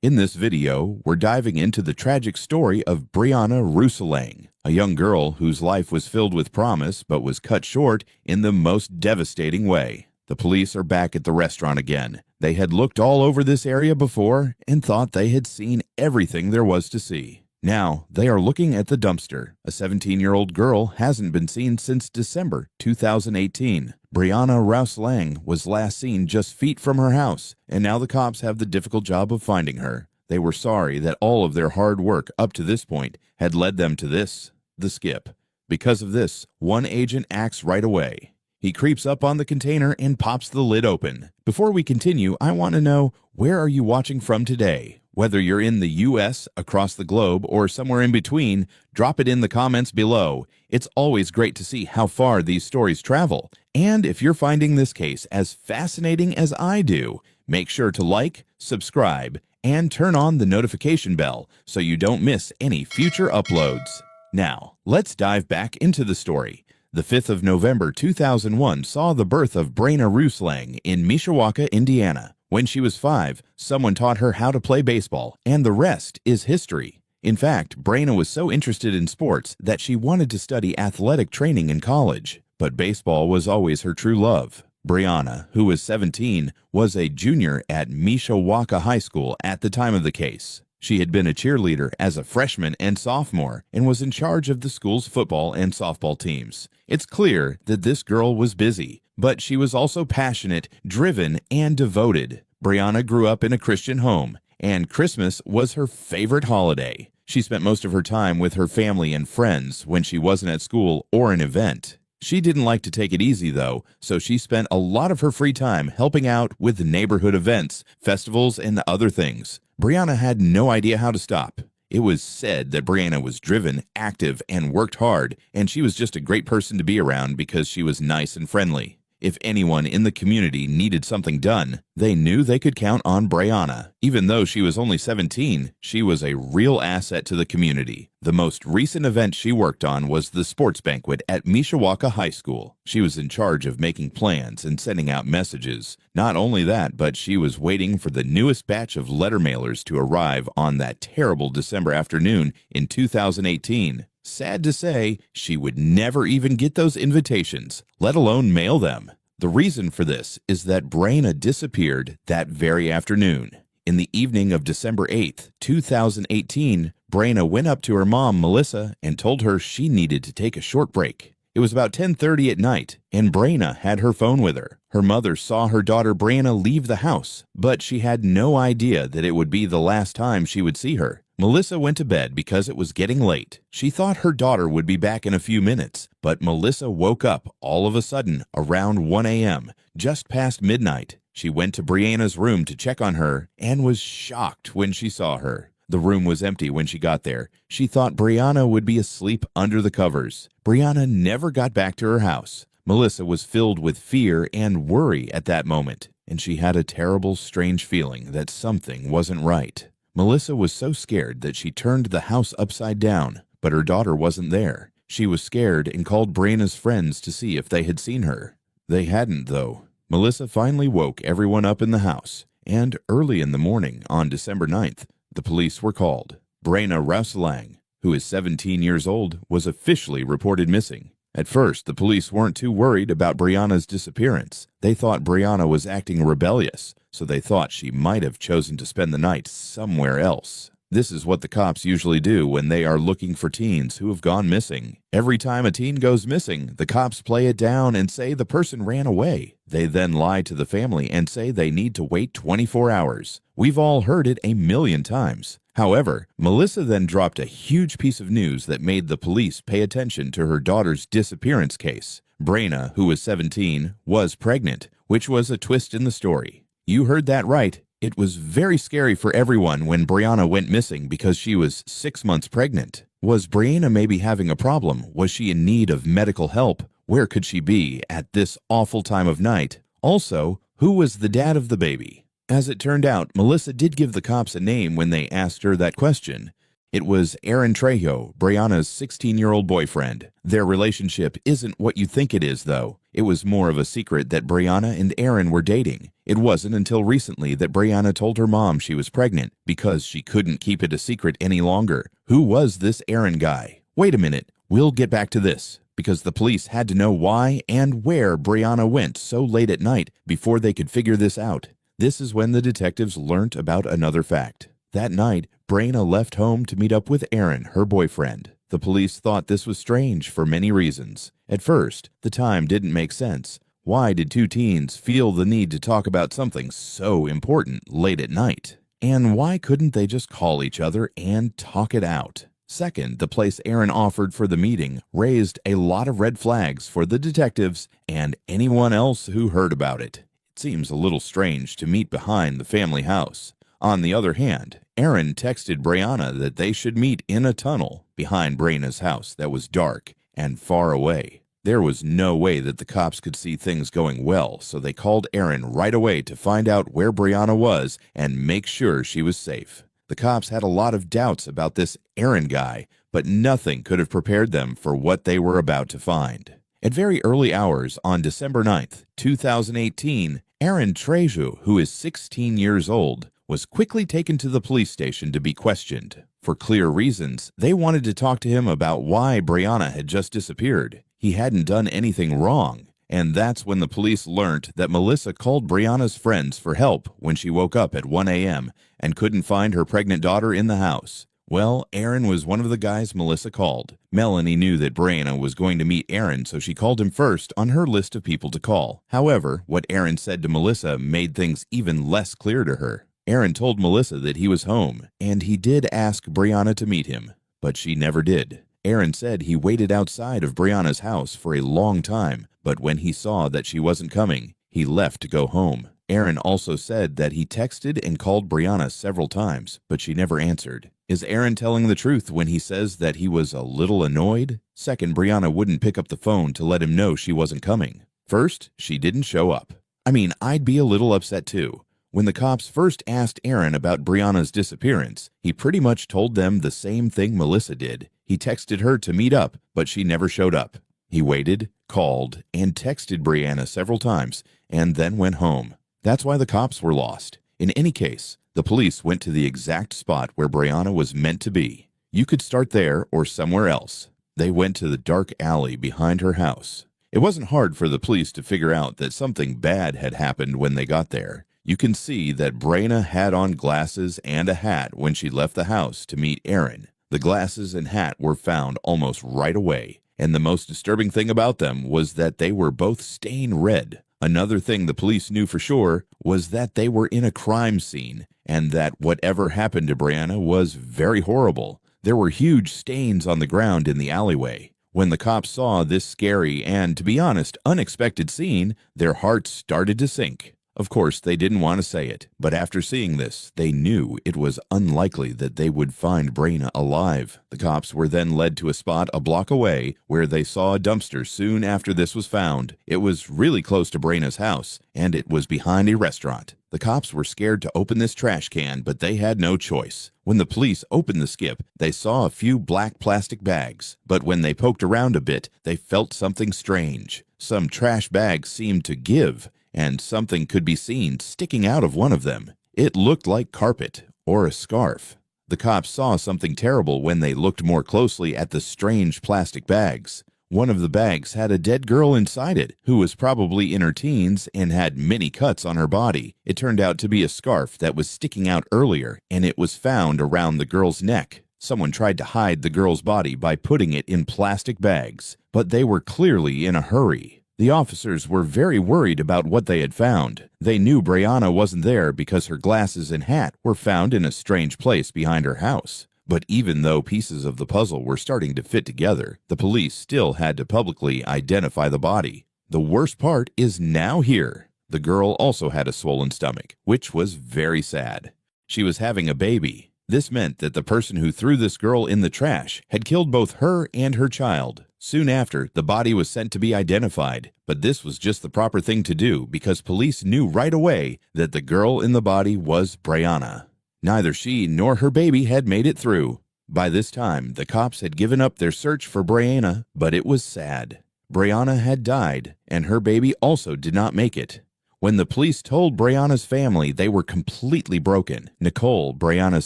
In this video, we're diving into the tragic story of Brianna Rusalang, a young girl whose life was filled with promise but was cut short in the most devastating way. The police are back at the restaurant again. They had looked all over this area before and thought they had seen everything there was to see. Now, they are looking at the dumpster. A 17-year-old girl hasn't been seen since December 2018. Brianna Rusalang was last seen just feet from her house, and now the cops have the difficult job of finding her. They were sorry that all of their hard work up to this point had led them to this, the skip. Because of this, one agent acts right away. He creeps up on the container and pops the lid open. Before we continue, I want to know, where are you watching from today? Whether you're in the U.S., across the globe, or somewhere in between, drop it in the comments below. It's always great to see how far these stories travel. And if you're finding this case as fascinating as I do, make sure to like, subscribe, and turn on the notification bell so you don't miss any future uploads. Now, let's dive back into the story. The 5th of November 2001 saw the birth of Brianna Rusalang in Mishawaka, Indiana. When she was 5, someone taught her how to play baseball, and the rest is history. In fact, Brianna was so interested in sports that she wanted to study athletic training in college, but baseball was always her true love. Brianna, who was 17, was a junior at Mishawaka High School at the time of the case. She had been a cheerleader as a freshman and sophomore and was in charge of the school's football and softball teams. It's clear that this girl was busy, but she was also passionate, driven, and devoted. Brianna grew up in a Christian home, and Christmas was her favorite holiday. She spent most of her time with her family and friends when she wasn't at school or an event. She didn't like to take it easy, though, so she spent a lot of her free time helping out with neighborhood events, festivals, and other things. Brianna had no idea how to stop. It was said that Brianna was driven, active, and worked hard, and she was just a great person to be around because she was nice and friendly. If anyone in the community needed something done, they knew they could count on Brianna. Even though she was only 17, she was a real asset to the community. The most recent event she worked on was the sports banquet at Mishawaka High School. She was in charge of making plans and sending out messages. Not only that, but she was waiting for the newest batch of letter mailers to arrive on that terrible December afternoon in 2018. Sad to say, she would never even get those invitations, let alone mail them. The reason for this is that Brianna disappeared that very afternoon. In the evening of December 8th, 2018, Brianna went up to her mom, Melissa, and told her she needed to take a short break. It was about 10:30 at night, and Brianna had her phone with her. Her mother saw her daughter Brianna leave the house, but she had no idea that it would be the last time she would see her. Melissa went to bed because it was getting late. She thought her daughter would be back in a few minutes, but Melissa woke up all of a sudden around 1 a.m., just past midnight. She went to Brianna's room to check on her and was shocked when she saw her. The room was empty when she got there. She thought Brianna would be asleep under the covers. Brianna never got back to her house. Melissa was filled with fear and worry at that moment, and she had a terrible, strange feeling that something wasn't right. Melissa was so scared that she turned the house upside down, but her daughter wasn't there. She was scared and called Brianna's friends to see if they had seen her. They hadn't, though. Melissa finally woke everyone up in the house, and early in the morning on December 9th, the police were called. Brianna Rusalang, who is 17 years old, was officially reported missing. At first, the police weren't too worried about Brianna's disappearance. They thought Brianna was acting rebellious, so they thought she might have chosen to spend the night somewhere else. This is what the cops usually do when they are looking for teens who have gone missing. Every time a teen goes missing, the cops play it down and say the person ran away. They then lie to the family and say they need to wait 24 hours. We've all heard it a million times. However, Melissa then dropped a huge piece of news that made the police pay attention to her daughter's disappearance case. Brianna, who was 17, was pregnant, which was a twist in the story. You heard that right. It was very scary for everyone when Brianna went missing because she was 6 months pregnant. Was Brianna maybe having a problem? Was she in need of medical help? Where could she be at this awful time of night? Also, who was the dad of the baby? As it turned out, Melissa did give the cops a name when they asked her that question. It was Aaron Trejo, Brianna's 16-year-old boyfriend. Their relationship isn't what you think it is, though. It was more of a secret that Brianna and Aaron were dating. It wasn't until recently that Brianna told her mom she was pregnant because she couldn't keep it a secret any longer. Who was this Aaron guy? Wait a minute, we'll get back to this, because the police had to know why and where Brianna went so late at night before they could figure this out. This is when the detectives learnt about another fact. That night, Brianna left home to meet up with Aaron, her boyfriend. The police thought this was strange for many reasons. At first, the time didn't make sense. Why did two teens feel the need to talk about something so important late at night? And why couldn't they just call each other and talk it out? Second, the place Aaron offered for the meeting raised a lot of red flags for the detectives and anyone else who heard about it. It seems a little strange to meet behind the family house. On the other hand, Aaron texted Brianna that they should meet in a tunnel behind Brianna's house that was dark and far away. There was no way that the cops could see things going well, so they called Aaron right away to find out where Brianna was and make sure she was safe. The cops had a lot of doubts about this Aaron guy, but nothing could have prepared them for what they were about to find. At very early hours on December 9th, 2018, Aaron Trejo, who is 16 years old, was quickly taken to the police station to be questioned. For clear reasons, they wanted to talk to him about why Brianna had just disappeared. He hadn't done anything wrong, and that's when the police learned that Melissa called Brianna's friends for help when she woke up at 1 a.m. and couldn't find her pregnant daughter in the house. Well, Aaron was one of the guys Melissa called. Melanie knew that Brianna was going to meet Aaron, so she called him first on her list of people to call. However, what Aaron said to Melissa made things even less clear to her. Aaron told Melissa that he was home, and he did ask Brianna to meet him, but she never did. Aaron said he waited outside of Brianna's house for a long time, but when he saw that she wasn't coming, he left to go home. Aaron also said that he texted and called Brianna several times, but she never answered. Is Aaron telling the truth when he says that he was a little annoyed? Second, Brianna wouldn't pick up the phone to let him know she wasn't coming. First, she didn't show up. I'd be a little upset too. When the cops first asked Aaron about Brianna's disappearance, he pretty much told them the same thing Melissa did. He texted her to meet up, but she never showed up. He waited, called, and texted Brianna several times, and then went home. That's why the cops were lost. In any case, the police went to the exact spot where Brianna was meant to be. You could start there or somewhere else. They went to the dark alley behind her house. It wasn't hard for the police to figure out that something bad had happened when they got there. You can see that Brianna had on glasses and a hat when she left the house to meet Aaron. The glasses and hat were found almost right away, and the most disturbing thing about them was that they were both stained red. Another thing the police knew for sure was that they were in a crime scene, and that whatever happened to Brianna was very horrible. There were huge stains on the ground in the alleyway. When the cops saw this scary and, to be honest, unexpected scene, their hearts started to sink. Of course, they didn't want to say it, but after seeing this, they knew it was unlikely that they would find Brianna alive. The cops were then led to a spot a block away where they saw a dumpster soon after this was found. It was really close to Brianna's house, and it was behind a restaurant. The cops were scared to open this trash can, but they had no choice. When the police opened the skip, they saw a few black plastic bags, but when they poked around a bit, they felt something strange. Some trash bags seemed to give, and something could be seen sticking out of one of them. It looked like carpet or a scarf. The cops saw something terrible when they looked more closely at the strange plastic bags. One of the bags had a dead girl inside it, who was probably in her teens and had many cuts on her body. It turned out to be a scarf that was sticking out earlier, and it was found around the girl's neck. Someone tried to hide the girl's body by putting it in plastic bags, but they were clearly in a hurry. The officers were very worried about what they had found. They knew Brianna wasn't there because her glasses and hat were found in a strange place behind her house. But even though pieces of the puzzle were starting to fit together, the police still had to publicly identify the body. The worst part is now here. The girl also had a swollen stomach, which was very sad. She was having a baby. This meant that the person who threw this girl in the trash had killed both her and her child. Soon after, the body was sent to be identified, but this was just the proper thing to do because police knew right away that the girl in the body was Brianna. Neither she nor her baby had made it through. By this time, the cops had given up their search for Brianna, but it was sad. Brianna had died, and her baby also did not make it. When the police told Brianna's family, they were completely broken. Nicole, Brianna's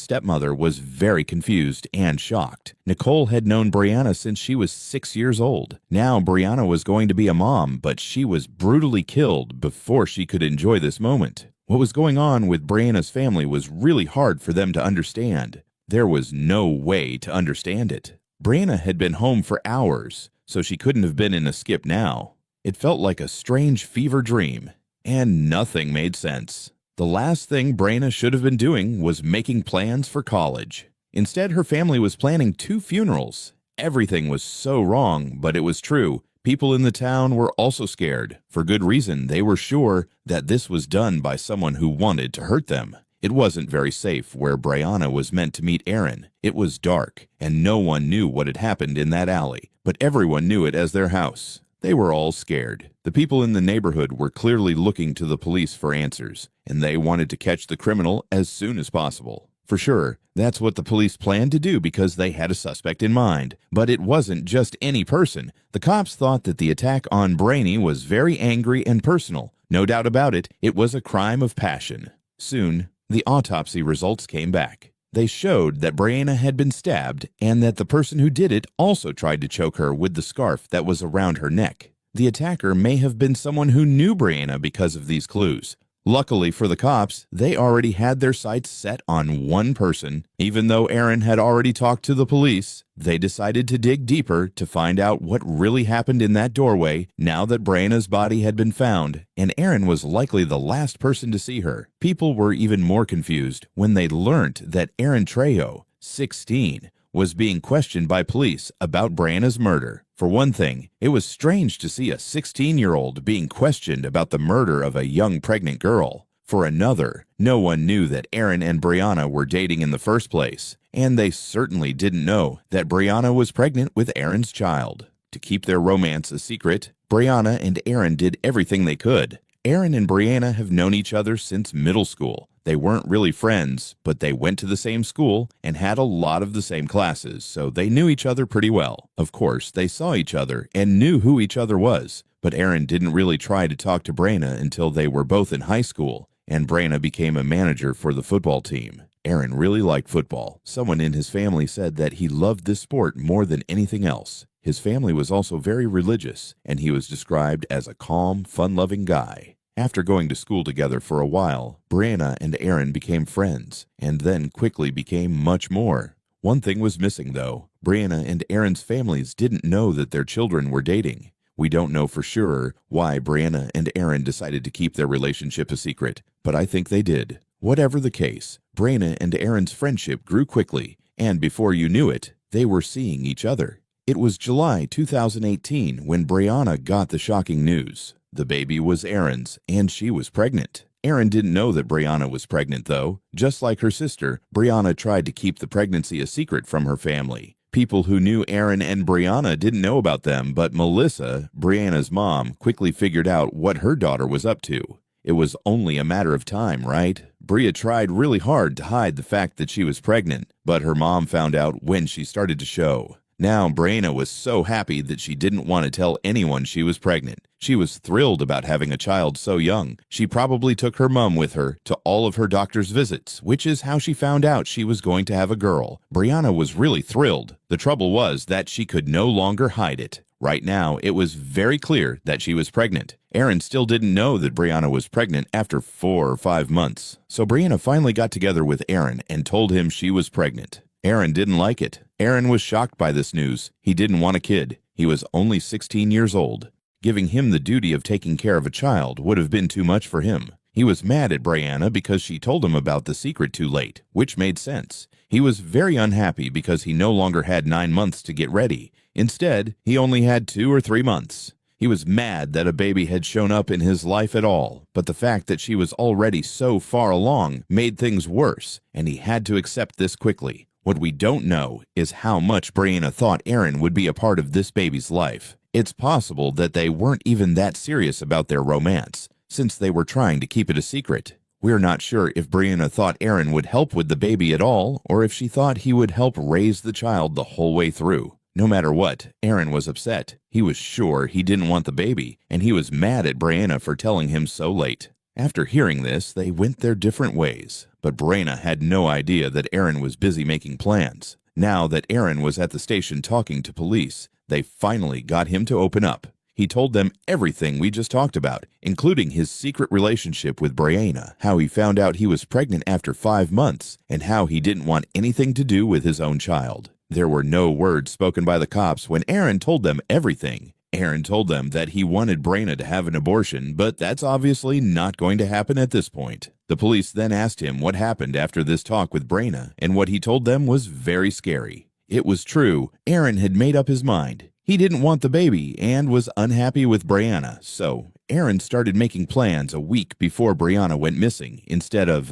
stepmother, was very confused and shocked. Nicole had known Brianna since she was 6 years old. Now Brianna was going to be a mom, but she was brutally killed before she could enjoy this moment. What was going on with Brianna's family was really hard for them to understand. There was no way to understand it. Brianna had been home for hours, so she couldn't have been in a skip now. It felt like a strange fever dream. And nothing made sense. The last thing Brianna should have been doing was making plans for college. Instead, her family was planning 2 funerals. Everything was so wrong, but it was true. People in the town were also scared. For good reason, they were sure that this was done by someone who wanted to hurt them. It wasn't very safe where Brianna was meant to meet Aaron. It was dark, and no one knew what had happened in that alley, but everyone knew it as their house. They were all scared. The people in the neighborhood were clearly looking to the police for answers, and they wanted to catch the criminal as soon as possible. For sure, that's what the police planned to do because they had a suspect in mind. But it wasn't just any person. The cops thought that the attack on Brainy was very angry and personal. No doubt about it, it was a crime of passion. Soon, the autopsy results came back. They showed that Brianna had been stabbed and that the person who did it also tried to choke her with the scarf that was around her neck. The attacker may have been someone who knew Brianna because of these clues. Luckily for the cops, they already had their sights set on one person. Even though Aaron had already talked to the police, they decided to dig deeper to find out what really happened in that doorway now that Brianna's body had been found, and Aaron was likely the last person to see her. People were even more confused when they learned that Aaron Trejo, 16, was being questioned by police about Brianna's murder. For one thing, it was strange to see a 16-year-old being questioned about the murder of a young pregnant girl. For another, no one knew that Aaron and Brianna were dating in the first place, and they certainly didn't know that Brianna was pregnant with Aaron's child. To keep their romance a secret, Brianna and Aaron did everything they could. Aaron and Brianna have known each other since middle school. They weren't really friends, but they went to the same school and had a lot of the same classes, so they knew each other pretty well. Of course, they saw each other and knew who each other was, but Aaron didn't really try to talk to Brianna until they were both in high school, and Brianna became a manager for the football team. Aaron really liked football. Someone in his family said that he loved this sport more than anything else. His family was also very religious, and he was described as a calm, fun-loving guy. After going to school together for a while, Brianna and Aaron became friends, and then quickly became much more. One thing was missing, though. Brianna and Aaron's families didn't know that their children were dating. We don't know for sure why Brianna and Aaron decided to keep their relationship a secret, but I think they did. Whatever the case, Brianna and Aaron's friendship grew quickly, and before you knew it, they were seeing each other. It was July 2018 when Brianna got the shocking news. The baby was Aaron's, and she was pregnant. Aaron didn't know that Brianna was pregnant, though. Just like her sister, Brianna tried to keep the pregnancy a secret from her family. People who knew Aaron and Brianna didn't know about them, but Melissa, Brianna's mom, quickly figured out what her daughter was up to. It was only a matter of time, right? Bria tried really hard to hide the fact that she was pregnant, but her mom found out when she started to show. Now, Brianna was so happy that she didn't want to tell anyone she was pregnant. She was thrilled about having a child so young. She probably took her mom with her to all of her doctor's visits, which is how she found out she was going to have a girl. Brianna was really thrilled. The trouble was that she could no longer hide it. Right now, it was very clear that she was pregnant. Aaron still didn't know that Brianna was pregnant after 4 or 5 months. So Brianna finally got together with Aaron and told him she was pregnant. Aaron didn't like it. Aaron was shocked by this news. He didn't want a kid. He was only 16 years old. Giving him the duty of taking care of a child would have been too much for him. He was mad at Brianna because she told him about the secret too late, which made sense. He was very unhappy because he no longer had 9 months to get ready. Instead, he only had 2 or 3 months. He was mad that a baby had shown up in his life at all, but the fact that she was already so far along made things worse, and he had to accept this quickly. What we don't know is how much Brianna thought Aaron would be a part of this baby's life. It's possible that they weren't even that serious about their romance, since they were trying to keep it a secret. We're not sure if Brianna thought Aaron would help with the baby at all, or if she thought he would help raise the child the whole way through. No matter what, Aaron was upset. He was sure he didn't want the baby, and he was mad at Brianna for telling him so late. After hearing this, they went their different ways, but Brianna had no idea that Aaron was busy making plans. Now that Aaron was at the station talking to police, they finally got him to open up. He told them everything we just talked about, including his secret relationship with Brianna, how he found out he was pregnant after 5 months, and how he didn't want anything to do with his own child. There were no words spoken by the cops when Aaron told them everything. Aaron told them that he wanted Brianna to have an abortion, but that's obviously not going to happen at this point. The police then asked him what happened after this talk with Brianna, and what he told them was very scary. It was true. Aaron had made up his mind. He didn't want the baby and was unhappy with Brianna, so Aaron started making plans a week before Brianna went missing instead of,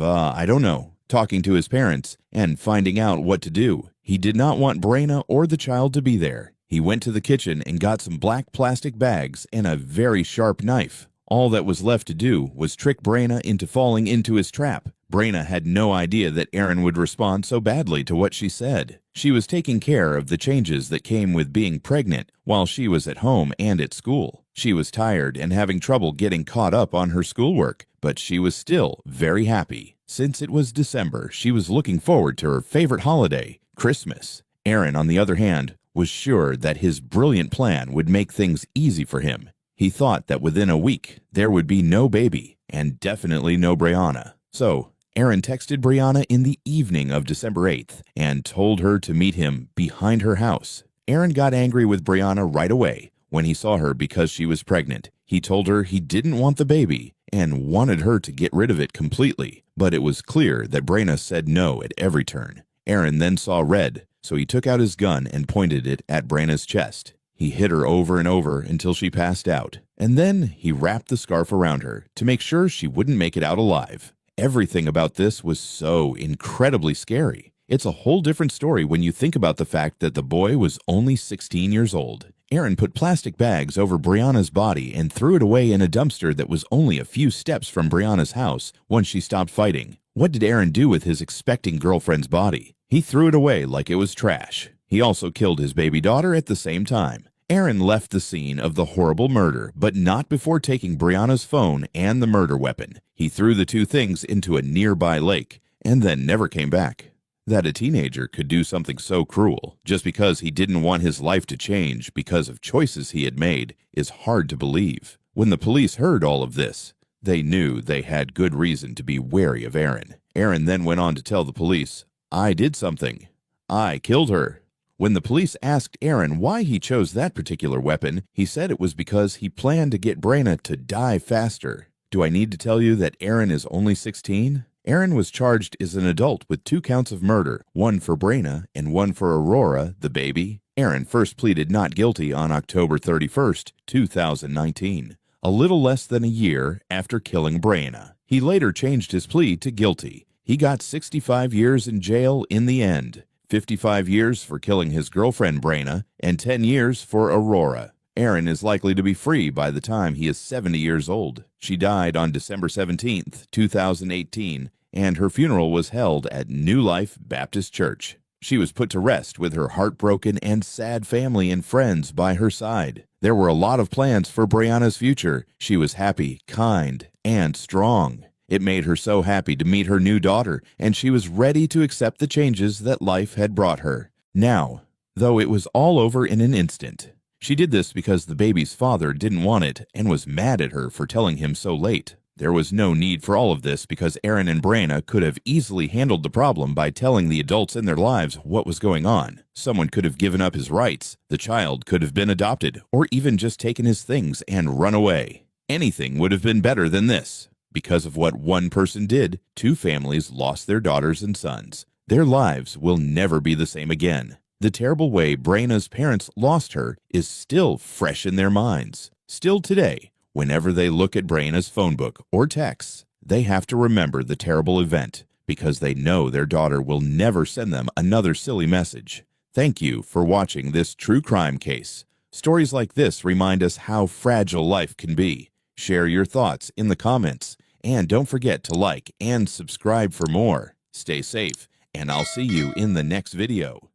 talking to his parents and finding out what to do. He did not want Brianna or the child to be there. He went to the kitchen and got some black plastic bags and a very sharp knife. All that was left to do was trick Brianna into falling into his trap. Brianna had no idea that Aaron would respond so badly to what she said. She was taking care of the changes that came with being pregnant while she was at home and at school. She was tired and having trouble getting caught up on her schoolwork, but she was still very happy. Since it was December, she was looking forward to her favorite holiday, Christmas. Aaron, on the other hand, was sure that his brilliant plan would make things easy for him. He thought that within a week there would be no baby and definitely no Brianna. So Aaron texted Brianna in the evening of December 8th and told her to meet him behind her house. Aaron got angry with Brianna right away when he saw her because she was pregnant. He told her he didn't want the baby and wanted her to get rid of it completely, but it was clear that Brianna said no at every turn. Aaron then saw red, so he took out his gun and pointed it at Brianna's chest. He hit her over and over until she passed out, and then he wrapped the scarf around her to make sure she wouldn't make it out alive. Everything about this was so incredibly scary. It's a whole different story when you think about the fact that the boy was only 16 years old. Aaron put plastic bags over Brianna's body and threw it away in a dumpster that was only a few steps from Brianna's house once she stopped fighting. What did Aaron do with his expecting girlfriend's body? He threw it away like it was trash. He also killed his baby daughter at the same time. Aaron left the scene of the horrible murder, but not before taking Brianna's phone and the murder weapon. He threw the two things into a nearby lake and then never came back. That a teenager could do something so cruel just because he didn't want his life to change because of choices he had made is hard to believe. When the police heard all of this, they knew they had good reason to be wary of Aaron. Aaron then went on to tell the police, "I did something. I killed her." When the police asked Aaron why he chose that particular weapon, he said it was because he planned to get Brianna to die faster. Do I need to tell you that Aaron is only 16? Aaron was charged as an adult with 2 counts of murder, one for Brianna and one for Aurora, the baby. Aaron first pleaded not guilty on October 31st, 2019, a little less than a year after killing Brianna. He later changed his plea to guilty. He got 65 years in jail in the end. 55 years for killing his girlfriend Brianna, and 10 years for Aurora. Aaron is likely to be free by the time he is 70 years old. She died on December 17th, 2018, and her funeral was held at New Life Baptist Church. She was put to rest with her heartbroken and sad family and friends by her side. There were a lot of plans for Brianna's future. She was happy, kind, and strong. It made her so happy to meet her new daughter, and she was ready to accept the changes that life had brought her. Now, though it was all over in an instant. She did this because the baby's father didn't want it and was mad at her for telling him so late. There was no need for all of this because Aaron and Brianna could have easily handled the problem by telling the adults in their lives what was going on. Someone could have given up his rights, the child could have been adopted, or even just taken his things and run away. Anything would have been better than this. Because of what one person did, 2 families lost their daughters and sons. Their lives will never be the same again. The terrible way Brianna's parents lost her is still fresh in their minds. Still today, whenever they look at Brianna's phone book or texts, they have to remember the terrible event because they know their daughter will never send them another silly message. Thank you for watching this true crime case. Stories like this remind us how fragile life can be. Share your thoughts in the comments. And don't forget to like and subscribe for more. Stay safe, and I'll see you in the next video.